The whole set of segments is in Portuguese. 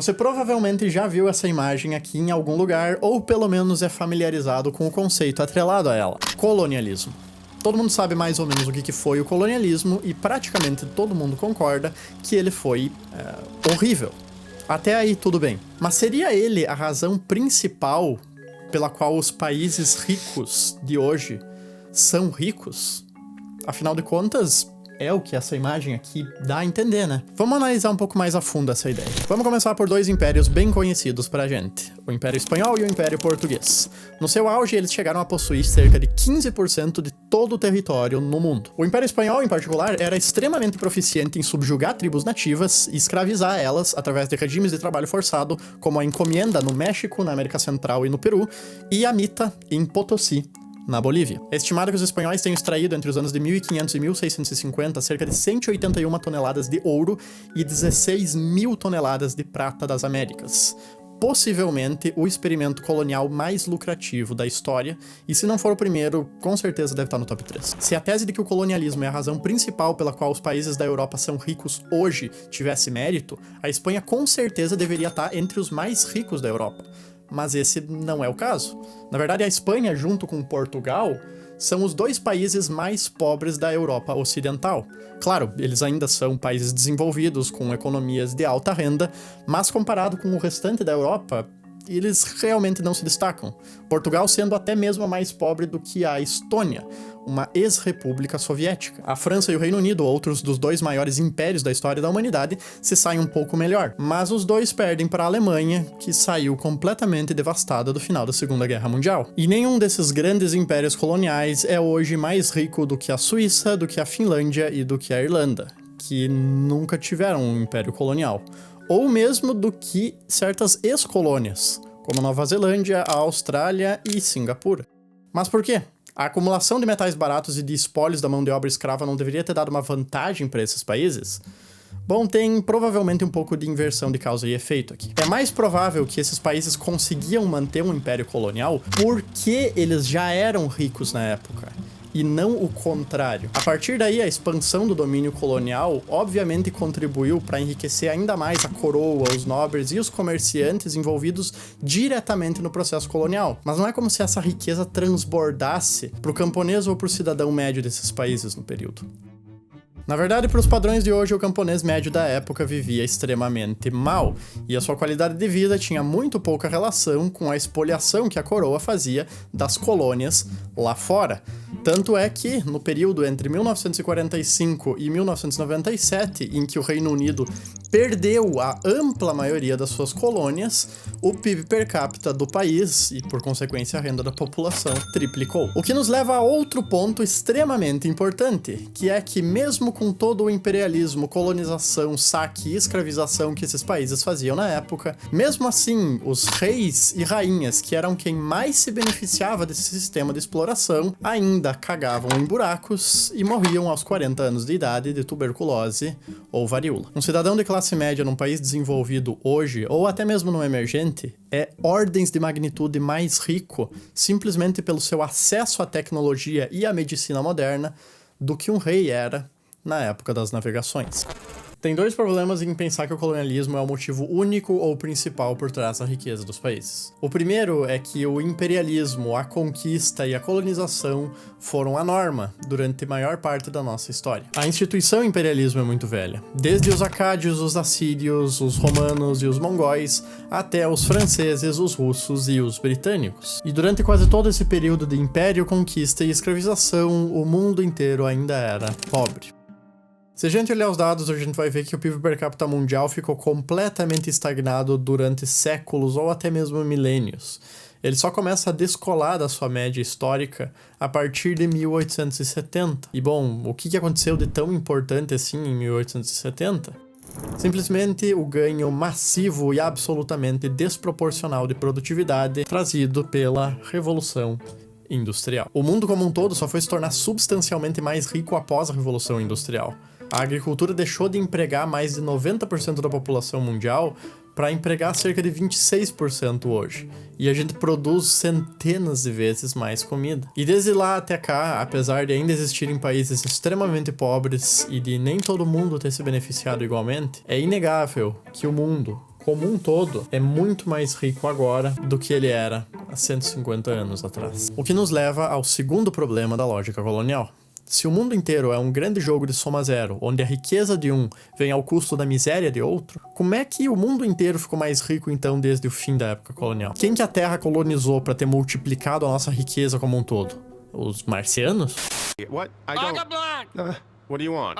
Você provavelmente já viu essa imagem aqui em algum lugar, ou pelo menos é familiarizado com o conceito atrelado a ela: colonialismo. Todo mundo sabe mais ou menos o que foi o colonialismo e praticamente todo mundo concorda que ele foi horrível. Até aí tudo bem. Mas seria ele a razão principal pela qual os países ricos de hoje são ricos? Afinal de contas, é o que essa imagem aqui dá a entender, né? Vamos analisar um pouco mais a fundo essa ideia. Vamos começar por dois impérios bem conhecidos pra gente: o Império Espanhol e o Império Português. No seu auge, eles chegaram a possuir cerca de 15% de todo o território no mundo. O Império Espanhol, em particular, era extremamente proficiente em subjugar tribos nativas e escravizar elas através de regimes de trabalho forçado, como a encomienda no México, na América Central e no Peru, e a mita em Potosí, na Bolívia. É estimado que os espanhóis tenham extraído entre os anos de 1500 e 1650 cerca de 181 toneladas de ouro e 16 mil toneladas de prata das Américas. Possivelmente o experimento colonial mais lucrativo da história, e se não for o primeiro, com certeza deve estar no top 3. Se a tese de que o colonialismo é a razão principal pela qual os países da Europa são ricos hoje tivesse mérito, a Espanha com certeza deveria estar entre os mais ricos da Europa. Mas esse não é o caso. Na verdade, a Espanha, junto com Portugal, são os dois países mais pobres da Europa Ocidental. Claro, eles ainda são países desenvolvidos, com economias de alta renda, mas comparado com o restante da Europa, eles realmente não se destacam. Portugal sendo até mesmo mais pobre do que a Estônia, uma ex-república soviética. A França e o Reino Unido, outros dos dois maiores impérios da história da humanidade, se saem um pouco melhor. Mas os dois perdem para a Alemanha, que saiu completamente devastada do final da Segunda Guerra Mundial. E nenhum desses grandes impérios coloniais é hoje mais rico do que a Suíça, do que a Finlândia e do que a Irlanda, que nunca tiveram um império colonial. Ou mesmo do que certas ex-colônias, como Nova Zelândia, a Austrália e Singapura. Mas por quê? A acumulação de metais baratos e de espólios da mão de obra escrava não deveria ter dado uma vantagem para esses países? Bom, tem provavelmente um pouco de inversão de causa e efeito aqui. É mais provável que esses países conseguiam manter um império colonial porque eles já eram ricos na época, e não o contrário. A partir daí, a expansão do domínio colonial obviamente contribuiu para enriquecer ainda mais a coroa, os nobres e os comerciantes envolvidos diretamente no processo colonial. Mas não é como se essa riqueza transbordasse para o camponês ou para o cidadão médio desses países no período. Na verdade, para os padrões de hoje, o camponês médio da época vivia extremamente mal, e a sua qualidade de vida tinha muito pouca relação com a expoliação que a coroa fazia das colônias lá fora. Tanto é que, no período entre 1945 e 1997, em que o Reino Unido perdeu a ampla maioria das suas colônias, o PIB per capita do país, e por consequência a renda da população, triplicou. O que nos leva a outro ponto extremamente importante, que é que mesmo com todo o imperialismo, colonização, saque e escravização que esses países faziam na época, mesmo assim, os reis e rainhas, que eram quem mais se beneficiava desse sistema de exploração, ainda cagavam em buracos e morriam aos 40 anos de idade de tuberculose ou varíola. Um cidadão de classe média num país desenvolvido hoje, ou até mesmo no emergente, é ordens de magnitude mais rico simplesmente pelo seu acesso à tecnologia e à medicina moderna do que um rei era na época das navegações. Tem dois problemas em pensar que o colonialismo é o motivo único ou principal por trás da riqueza dos países. O primeiro é que o imperialismo, a conquista e a colonização foram a norma durante a maior parte da nossa história. A instituição imperialismo é muito velha, desde os acádios, os assírios, os romanos e os mongóis, até os franceses, os russos e os britânicos. E durante quase todo esse período de império, conquista e escravização, o mundo inteiro ainda era pobre. Se a gente olhar os dados, a gente vai ver que o PIB per capita mundial ficou completamente estagnado durante séculos ou até mesmo milênios. Ele só começa a descolar da sua média histórica a partir de 1870. E bom, o que aconteceu de tão importante assim em 1870? Simplesmente o ganho massivo e absolutamente desproporcional de produtividade trazido pela Revolução Industrial. O mundo como um todo só foi se tornar substancialmente mais rico após a Revolução Industrial. A agricultura deixou de empregar mais de 90% da população mundial para empregar cerca de 26% hoje. E a gente produz centenas de vezes mais comida. E desde lá até cá, apesar de ainda existirem países extremamente pobres e de nem todo mundo ter se beneficiado igualmente, é inegável que o mundo, como um todo, é muito mais rico agora do que ele era há 150 anos atrás. O que nos leva ao segundo problema da lógica colonial. Se o mundo inteiro é um grande jogo de soma zero, onde a riqueza de um vem ao custo da miséria de outro, como é que o mundo inteiro ficou mais rico então desde o fim da época colonial? Quem que a Terra colonizou para ter multiplicado a nossa riqueza como um todo? Os marcianos? What? I don't... What do you want?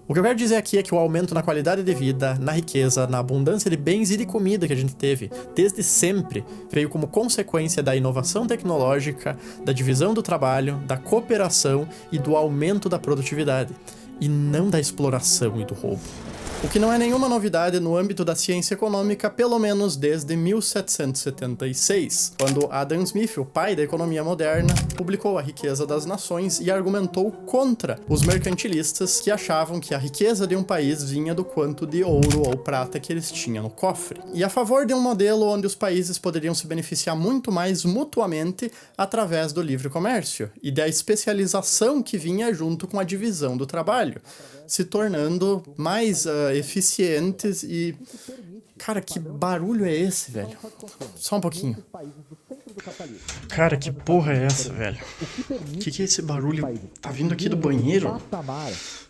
O que eu quero dizer aqui é que o aumento na qualidade de vida, na riqueza, na abundância de bens e de comida que a gente teve, desde sempre, veio como consequência da inovação tecnológica, da divisão do trabalho, da cooperação e do aumento da produtividade, e não da exploração e do roubo. O que não é nenhuma novidade no âmbito da ciência econômica, pelo menos desde 1776, quando Adam Smith, o pai da economia moderna, publicou A Riqueza das Nações e argumentou contra os mercantilistas que achavam que a riqueza de um país vinha do quanto de ouro ou prata que eles tinham no cofre, e a favor de um modelo onde os países poderiam se beneficiar muito mais mutuamente através do livre comércio e da especialização que vinha junto com a divisão do trabalho, se tornando mais eficientes e... Cara, que barulho é esse, velho? Só um pouquinho. Cara, que porra é essa, velho? Que é esse barulho? Tá vindo aqui do banheiro?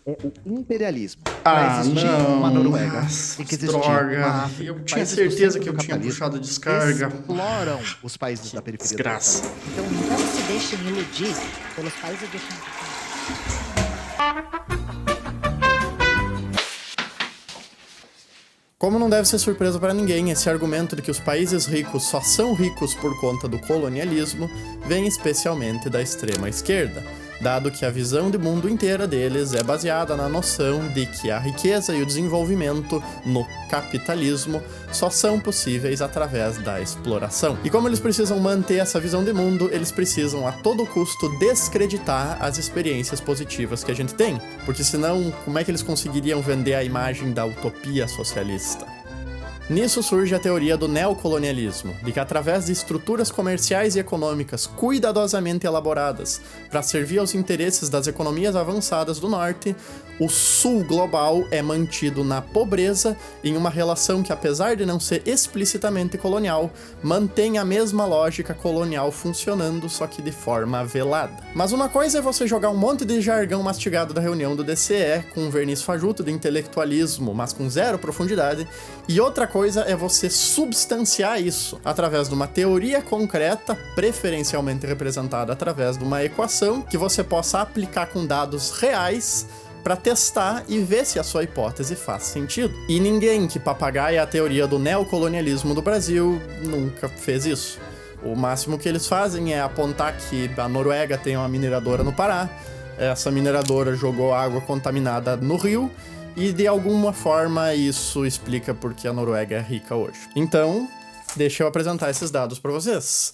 É o imperialismo. Ah, não. Uma Noruega. Tem que existir droga. Eu tinha certeza que eu tinha puxado a descarga. Exploram os países da periferia. Desgraça. Então não se deixem iludir pelos países deixando. Como não deve ser surpresa para ninguém, esse argumento de que os países ricos só são ricos por conta do colonialismo vem especialmente da extrema esquerda, dado que a visão de mundo inteira deles é baseada na noção de que a riqueza e o desenvolvimento no capitalismo só são possíveis através da exploração. E como eles precisam manter essa visão de mundo, eles precisam a todo custo descreditar as experiências positivas que a gente tem, porque senão, como é que eles conseguiriam vender a imagem da utopia socialista? Nisso surge a teoria do neocolonialismo, de que através de estruturas comerciais e econômicas cuidadosamente elaboradas para servir aos interesses das economias avançadas do norte, o sul global é mantido na pobreza em uma relação que, apesar de não ser explicitamente colonial, mantém a mesma lógica colonial funcionando, só que de forma velada. Mas uma coisa é você jogar um monte de jargão mastigado da reunião do DCE com um verniz fajuto de intelectualismo, mas com zero profundidade, e outra coisa é você substanciar isso através de uma teoria concreta, preferencialmente representada através de uma equação que você possa aplicar com dados reais para testar e ver se a sua hipótese faz sentido. E ninguém que papagaia a teoria do neocolonialismo do Brasil nunca fez isso. O máximo que eles fazem é apontar que a Noruega tem uma mineradora no Pará, essa mineradora jogou água contaminada no rio, e de alguma forma isso explica por que a Noruega é rica hoje. Então, deixa eu apresentar esses dados para vocês.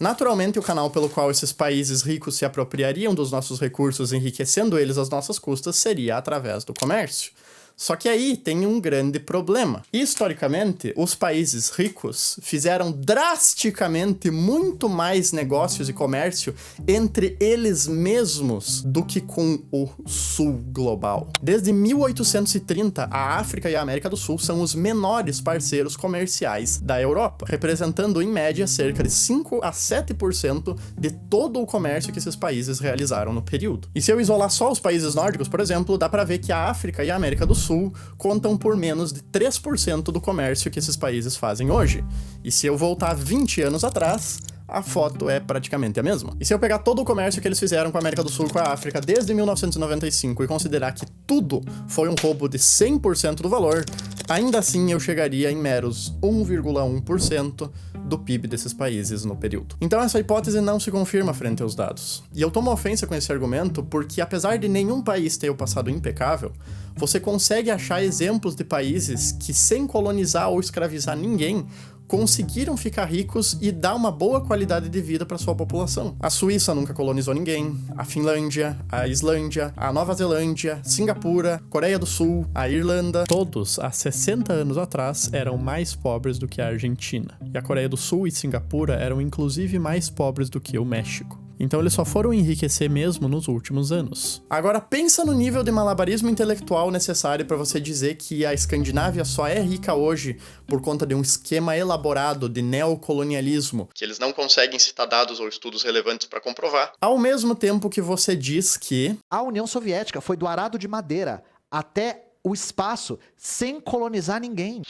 Naturalmente, o canal pelo qual esses países ricos se apropriariam dos nossos recursos, enriquecendo eles às nossas custas, seria através do comércio. Só que aí tem um grande problema. Historicamente, os países ricos fizeram drasticamente muito mais negócios e comércio entre eles mesmos do que com o sul global. Desde 1830, a África e a América do Sul são os menores parceiros comerciais da Europa, representando em média cerca de 5 a 7% de todo o comércio que esses países realizaram no período. E se eu isolar só os países nórdicos, por exemplo, dá pra ver que a África e a América do Sul contam por menos de 3% do comércio que esses países fazem hoje. E se eu voltar 20 anos atrás, a foto é praticamente a mesma. E se eu pegar todo o comércio que eles fizeram com a América do Sul e com a África desde 1995 e considerar que tudo foi um roubo de 100% do valor, ainda assim eu chegaria em meros 1,1% do PIB desses países no período. Então essa hipótese não se confirma frente aos dados. E eu tomo ofensa com esse argumento porque, apesar de nenhum país ter o passado impecável, você consegue achar exemplos de países que, sem colonizar ou escravizar ninguém, conseguiram ficar ricos e dar uma boa qualidade de vida para sua população. A Suíça nunca colonizou ninguém, a Finlândia, a Islândia, a Nova Zelândia, Singapura, Coreia do Sul, a Irlanda, todos há 60 anos atrás eram mais pobres do que a Argentina. E a Coreia do Sul e Singapura eram inclusive mais pobres do que o México. Então eles só foram enriquecer mesmo nos últimos anos. Agora pensa no nível de malabarismo intelectual necessário para você dizer que a Escandinávia só é rica hoje por conta de um esquema elaborado de neocolonialismo, que eles não conseguem citar dados ou estudos relevantes para comprovar, ao mesmo tempo que você diz que a União Soviética foi do arado de madeira até o espaço sem colonizar ninguém.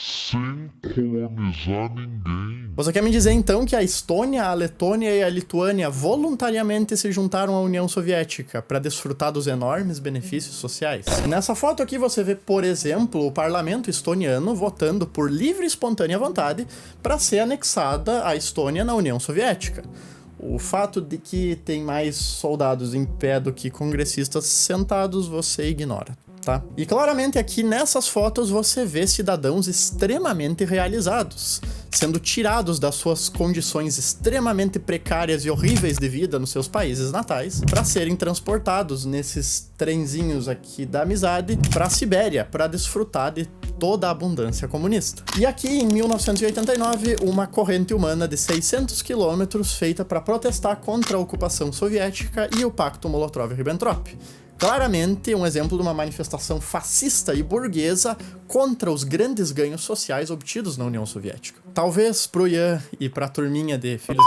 Você quer me dizer então que a Estônia, a Letônia e a Lituânia voluntariamente se juntaram à União Soviética para desfrutar dos enormes benefícios sociais? Nessa foto aqui você vê, por exemplo, o parlamento estoniano votando por livre e espontânea vontade para ser anexada a Estônia na União Soviética. O fato de que tem mais soldados em pé do que congressistas sentados você ignora. Tá? E claramente aqui nessas fotos você vê cidadãos extremamente realizados, sendo tirados das suas condições extremamente precárias e horríveis de vida nos seus países natais, para serem transportados nesses trenzinhos aqui da amizade para a Sibéria, para desfrutar de toda a abundância comunista. E aqui em 1989, uma corrente humana de 600 quilômetros feita para protestar contra a ocupação soviética e o Pacto Molotov-Ribbentrop. Claramente um exemplo de uma manifestação fascista e burguesa contra os grandes ganhos sociais obtidos na União Soviética. Talvez pro Ian e pra turminha de filhos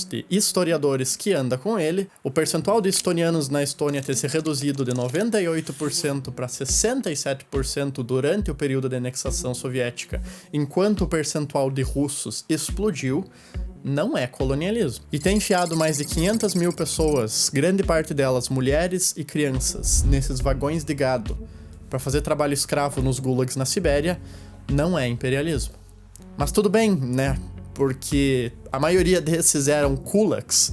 de historiadores que anda com ele, o percentual de estonianos na Estônia ter se reduzido de 98% para 67% durante o período de anexação soviética, enquanto o percentual de russos explodiu, não é colonialismo. E ter enfiado mais de 500 mil pessoas, grande parte delas mulheres e crianças, nesses vagões de gado, para fazer trabalho escravo nos gulags na Sibéria, não é imperialismo. Mas tudo bem, né? Porque a maioria desses eram kulaks,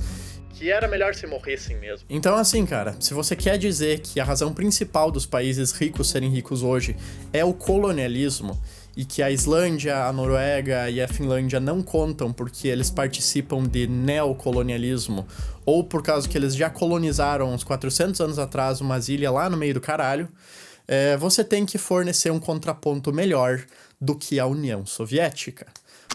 que era melhor se morressem mesmo. Então assim, cara, se você quer dizer que a razão principal dos países ricos serem ricos hoje é o colonialismo, e que a Islândia, a Noruega e a Finlândia não contam porque eles participam de neocolonialismo, ou por causa que eles já colonizaram uns 400 anos atrás umas ilhas lá no meio do caralho, você tem que fornecer um contraponto melhor do que a União Soviética.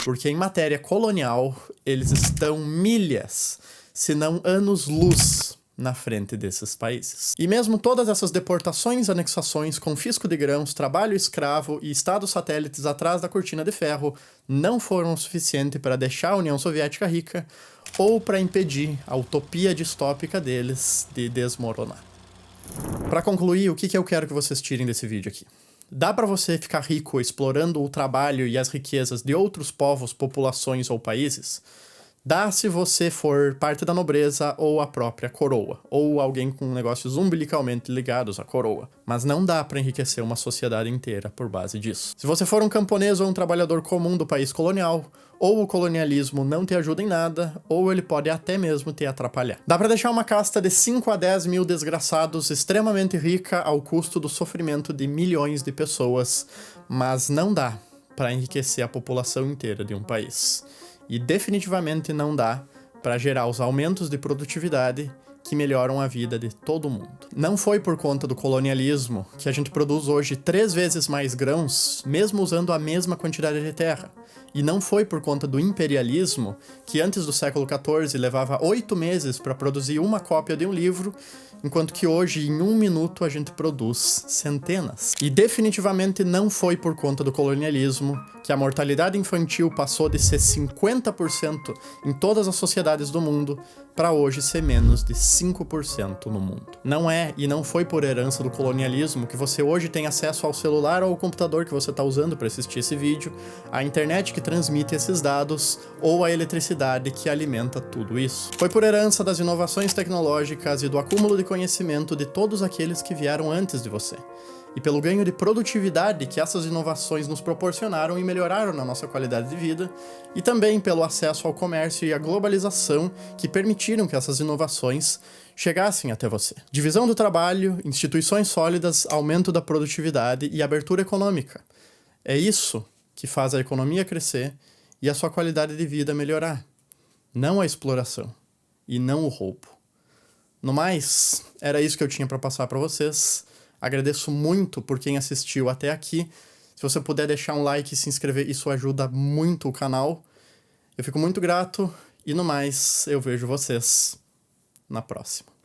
Porque em matéria colonial, eles estão milhas, se não anos-luz, na frente desses países. E mesmo todas essas deportações, anexações, confisco de grãos, trabalho escravo e estados satélites atrás da cortina de ferro não foram o suficiente para deixar a União Soviética rica ou para impedir a utopia distópica deles de desmoronar. Para concluir, o que eu quero que vocês tirem desse vídeo aqui? Dá para você ficar rico explorando o trabalho e as riquezas de outros povos, populações ou países? Dá se você for parte da nobreza ou a própria coroa, ou alguém com negócios umbilicalmente ligados à coroa. Mas não dá para enriquecer uma sociedade inteira por base disso. Se você for um camponês ou um trabalhador comum do país colonial, ou o colonialismo não te ajuda em nada, ou ele pode até mesmo te atrapalhar. Dá para deixar uma casta de 5 a 10 mil desgraçados extremamente rica ao custo do sofrimento de milhões de pessoas, mas não dá para enriquecer a população inteira de um país. E definitivamente não dá para gerar os aumentos de produtividade que melhoram a vida de todo mundo. Não foi por conta do colonialismo que a gente produz hoje 3 vezes mais grãos, mesmo usando a mesma quantidade de terra. E não foi por conta do imperialismo que antes do século XIV levava 8 meses para produzir uma cópia de um livro, enquanto que hoje, em 1 minuto, a gente produz centenas. E definitivamente não foi por conta do colonialismo que a mortalidade infantil passou de ser 50% em todas as sociedades do mundo para hoje ser menos de 5% no mundo. Não é e não foi por herança do colonialismo que você hoje tem acesso ao celular ou ao computador que você está usando para assistir esse vídeo, a internet que transmite esses dados ou a eletricidade que alimenta tudo isso. Foi por herança das inovações tecnológicas e do acúmulo de conhecimento de todos aqueles que vieram antes de você. E pelo ganho de produtividade que essas inovações nos proporcionaram e melhoraram na nossa qualidade de vida, e também pelo acesso ao comércio e à globalização que permitiram que essas inovações chegassem até você. Divisão do trabalho, instituições sólidas, aumento da produtividade e abertura econômica. É isso que faz a economia crescer e a sua qualidade de vida melhorar. Não a exploração e não o roubo. No mais, era isso que eu tinha para passar para vocês. Agradeço muito por quem assistiu até aqui. Se você puder deixar um like e se inscrever, isso ajuda muito o canal. Eu fico muito grato e no mais, eu vejo vocês na próxima.